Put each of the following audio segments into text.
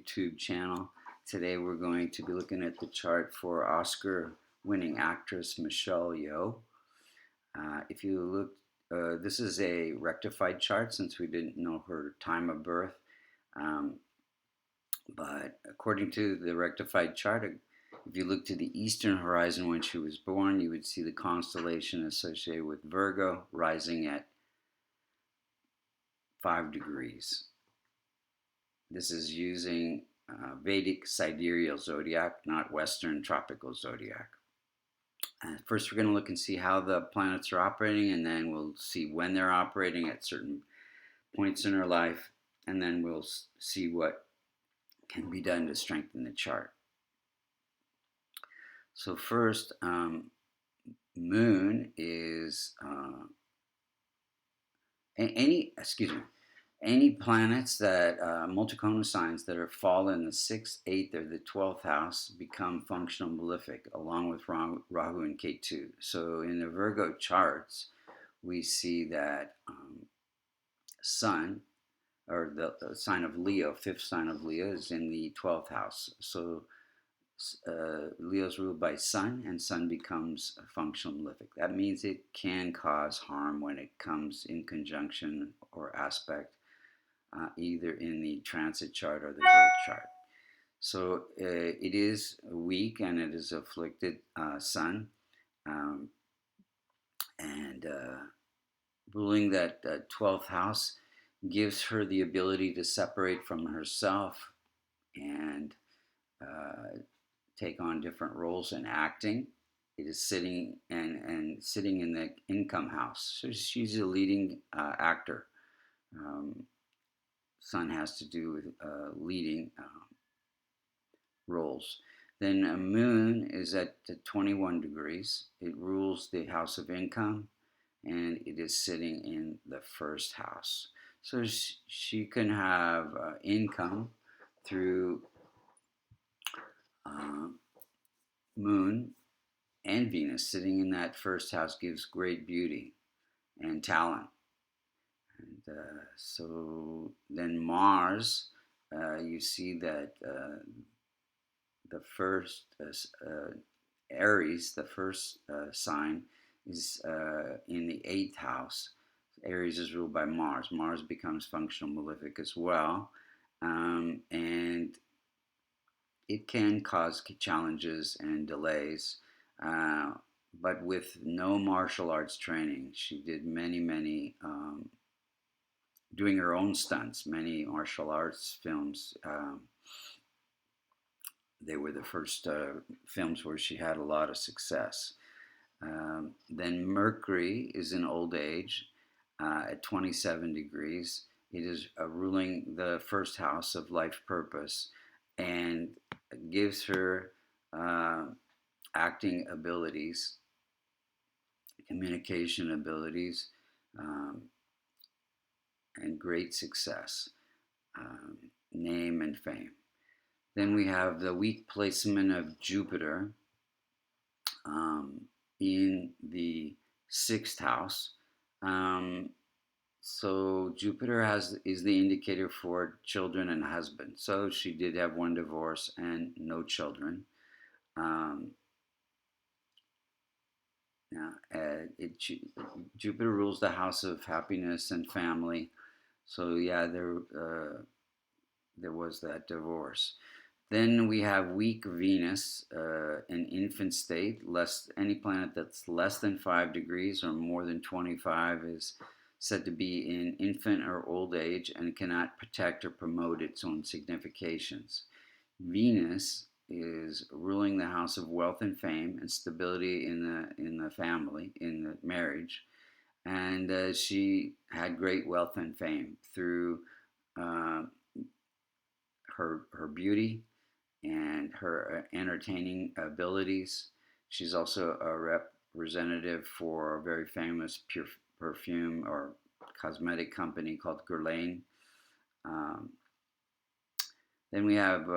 YouTube channel. Today we're going to be looking at the chart for Oscar-winning actress Michelle Yeoh. If you look, this is a rectified chart since we didn't know her time of birth. But according to the rectified chart, if you look to the eastern horizon when she was born, you would see the constellation associated with Virgo rising at 5 degrees. This is using Vedic sidereal zodiac, not Western tropical zodiac. First, we're going to look and see how the planets are operating, and then we'll see when they're operating at certain points in our life, and then we'll see what can be done to strengthen the chart. So first, Moon is any planets that multiconal signs that are fall in the 6th, 8th, or the 12th house become functional malefic, along with Rahu and Ketu. So in the Virgo charts, we see that Sun, or the sign of Leo, 5th sign of Leo, is in the 12th house. So Leo's ruled by Sun, and Sun becomes a functional malefic. That means it can cause harm when it comes in conjunction or aspect, either in the transit chart or the birth chart. So it is weak and it is afflicted Sun, and ruling that 12th house gives her the ability to separate from herself and take on different roles in acting. It is sitting and sitting in the income house. So she's a leading actor. Sun has to do with leading roles. Then Moon is at 21 degrees. It rules the house of income, and it is sitting in the 1st house. So she can have income through Moon and Venus. Sitting in that 1st house gives great beauty and talent. And so then Mars, you see that the first Aries, the first sign, is in the 8th house. Aries is ruled by Mars. Mars becomes functional malefic as well, and it can cause challenges and delays. But with no martial arts training, she did many doing her own stunts, many martial arts films. They were the first films where she had a lot of success. Then Mercury is in old age at 27 degrees. It is ruling the 1st house of life purpose and gives her acting abilities, communication abilities, and great success, name and fame. Then we have the weak placement of Jupiter in the 6th house. So Jupiter is the indicator for children and husband. So she did have one divorce and no children. Jupiter rules the house of happiness and family. So yeah, there was that divorce. Then we have weak Venus, an infant state. Any planet that's less than 5 degrees or more than 25 is said to be in infant or old age and cannot protect or promote its own significations. Venus is ruling the house of wealth and fame and stability in the family, in the marriage, and she had great wealth and fame through her beauty and her entertaining abilities. She's also a representative for a very famous perfume or cosmetic company called Guerlain. Then we have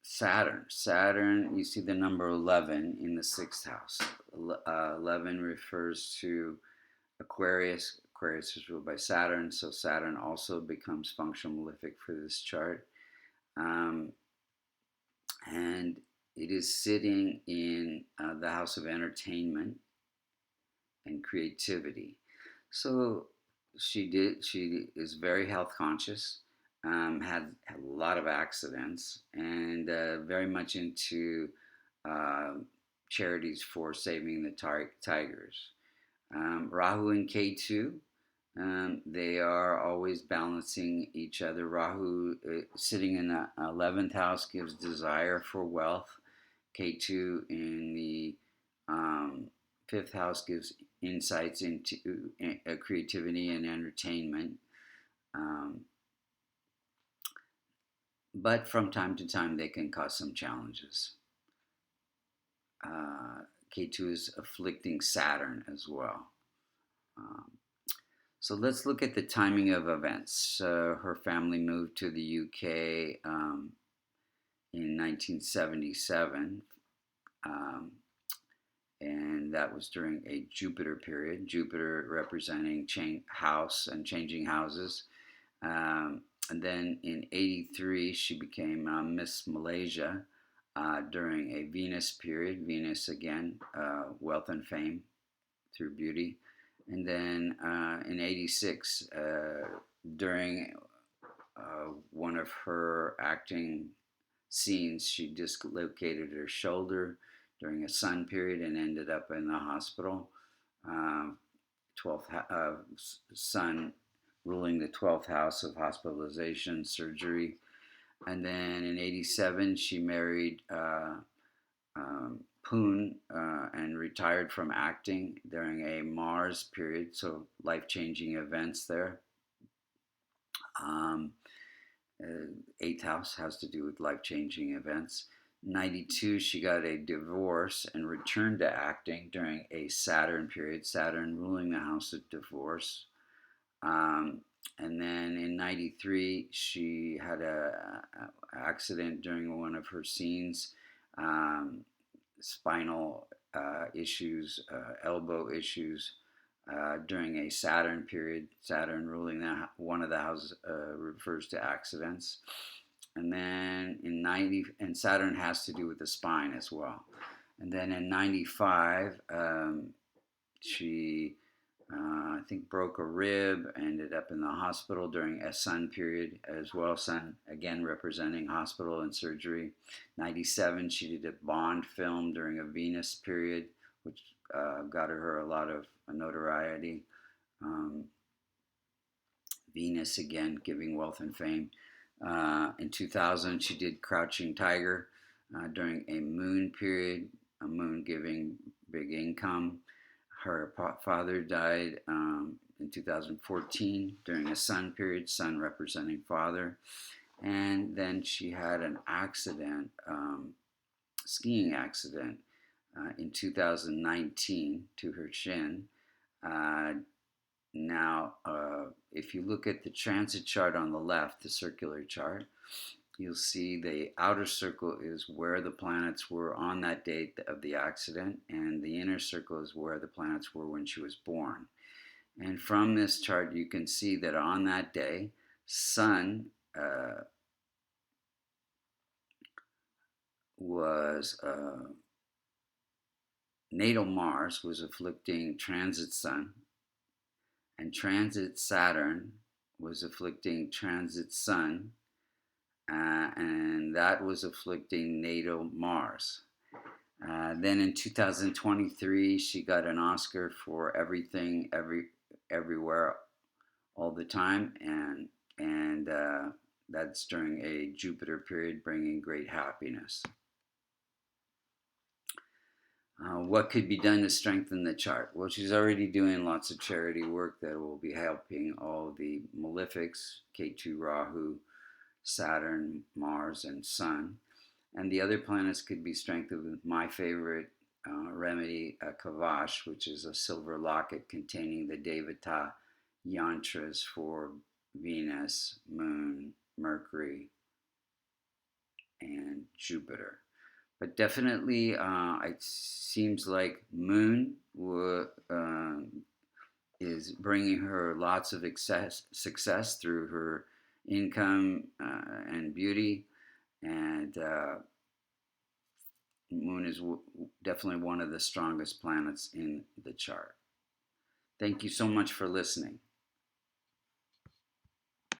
Saturn. Saturn, you see the number 11 in the 6th house. 11 refers to Aquarius. Aquarius is ruled by Saturn, so Saturn also becomes functional malefic for this chart. Um, and it is sitting in the house of entertainment and creativity. So she is very health conscious, had a lot of accidents, and very much into uh, charities for saving the tigers. Rahu and Ketu, they are always balancing each other. Rahu sitting in the 11th house gives desire for wealth. Ketu in the um, fifth house gives insights into creativity and entertainment. Um, but from time to time, they can cause some challenges. Ketu is afflicting Saturn as well. Um, so let's look at the timing of events. Her family moved to the UK in 1977. Um, and that was during a Jupiter period. Jupiter representing house and changing houses. And then in '83, she became Miss Malaysia during a Venus period. Venus again, wealth and fame through beauty. And then in '86, during one of her acting scenes, she dislocated her shoulder during a sun period and ended up in the hospital. 12th sun ruling the 12th house of hospitalization, surgery. And then in '87, she married Poon and retired from acting during a Mars period, so life-changing events there. Um, Eighth house has to do with life-changing events. '92, she got a divorce and returned to acting during a Saturn period, Saturn ruling the house of divorce. And then in '93, she had a accident during one of her scenes, spinal issues, elbow issues, during a Saturn period. Saturn ruling one of the houses refers to accidents. And then in '90, and Saturn has to do with the spine as well. And then in '95, she I think broke a rib, ended up in the hospital during a sun period as well. Sun again representing hospital and surgery. '97, she did a Bond film during a Venus period, which got her a lot of notoriety. Venus again giving wealth and fame. In 2000, she did Crouching Tiger during a moon period, a moon giving big income. Her father died in 2014 during a sun period, sun representing father. And then she had an accident, skiing accident, in 2019 to her shin. Now, if you look at the transit chart on the left, the circular chart, you'll see the outer circle is where the planets were on that date of the accident, and the inner circle is where the planets were when she was born. And from this chart, you can see that on that day, Sun was natal Mars was afflicting transit Sun, and transit Saturn was afflicting transit Sun, and that was afflicting natal Mars. Then in 2023, she got an Oscar for Everything, Everywhere, All the Time, and that's during a Jupiter period, bringing great happiness. What could be done to strengthen the chart? Well, she's already doing lots of charity work that will be helping all the malefics, Ketu, Rahu, Saturn, Mars, and Sun. And the other planets could be strengthened with my favorite remedy, a kavash, which is a silver locket containing the Devata yantras for Venus, Moon, Mercury, and Jupiter. But definitely, it seems like Moon is bringing her lots of success through her income and beauty. And Moon is definitely one of the strongest planets in the chart. Thank you so much for listening.